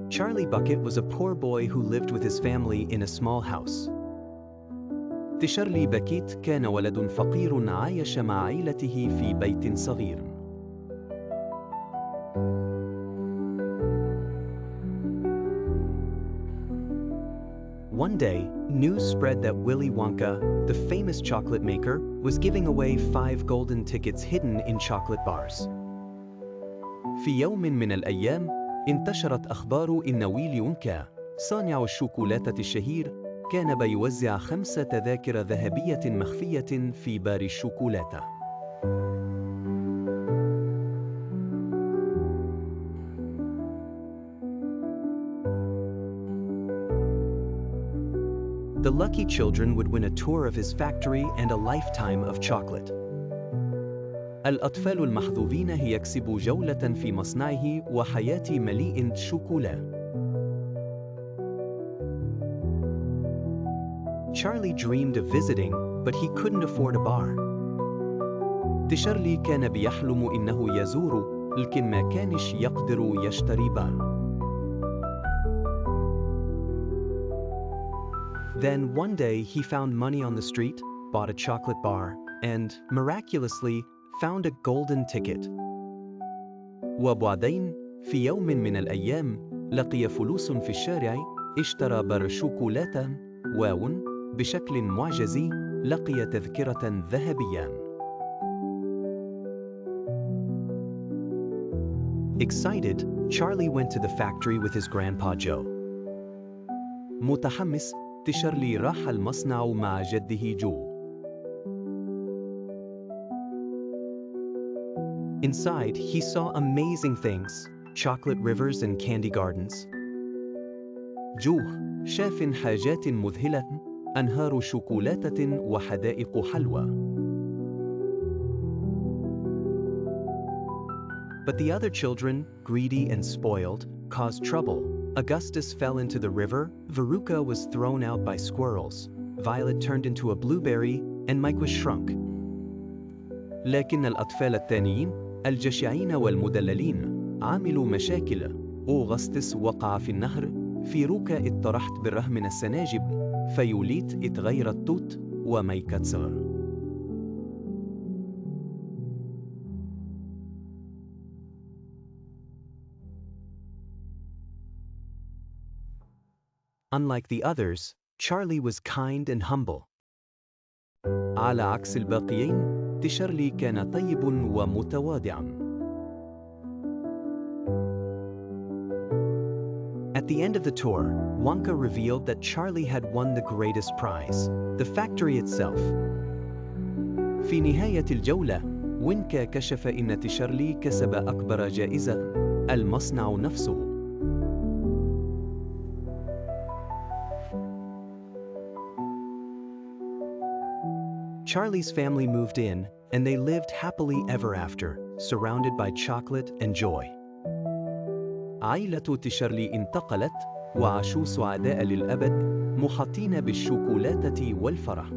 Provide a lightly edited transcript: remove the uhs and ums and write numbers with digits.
Charlie Bucket was a poor boy who lived with his family in a small house. تشارلي باكيت كان ولد فقير عايش مع عائلته في بيت صغير. One day, news spread that Willy Wonka, the famous chocolate maker, was giving away 5 golden tickets hidden in chocolate bars. في يوم من الأيام، انتشرت أخبار إن ويلي وونكا، صانع الشوكولاتة الشهير، كان بيوزع 5 تذاكر ذهبية مخفية في بار الشوكولاتة. The lucky children would win a tour of his factory and a lifetime of chocolate. الأطفال المحظوظين يكسبوا جولة في مصنعه وحياة مليء شوكولا. Charlie dreamed of visiting, but he couldn't afford a bar. تشارلي كان بيحلم إنه يزور، لكن ما كانش يقدر يشتري بار. Then one day he found money on the street, bought a chocolate bar, and, miraculously, found a golden ticket. وبعدين في يوم من الأيام لقي فلوس في الشارع، اشترى بار شوكولاتة، بشكل معجزي لقي تذكرة ذهبية. Excited, Charlie went to the factory with his grandpa Joe. متحمس، تشارلي راح المصنع مع جده جو. Inside, he saw amazing things, chocolate rivers and candy gardens. جوه شاف حاجات مذهلة، أنهار شوكولاتة وحدائق حلوى. But the other children, greedy and spoiled, caused trouble. Augustus fell into the river, Veruca was thrown out by squirrels, Violet turned into a blueberry, and Mike was shrunk. لكن الأطفال التانيين، الجشعين والمدللين، عملوا مشاكل. أوغسطس وقع في النهر، فيروكا اتطرحت بالرغم من السناجب، فيوليت اتغيرت توت، وميكا تصغر. Unlike the others, Charlie was kind and humble. على عكس الباقيين، تشارلي كان طيب ومتواضع. At the end of the tour, Wonka revealed that Charlie had won the greatest prize, the factory itself. في نهاية الجولة، وينكا كشف إن تشارلي كسب أكبر جائزة، المصنع نفسه. Charlie's family moved in, and they lived happily ever after, surrounded by chocolate and joy. عائلة تشارلي انتقلت، وعاشوا سعداء للأبد، محاطين بالشوكولاتة والفرح.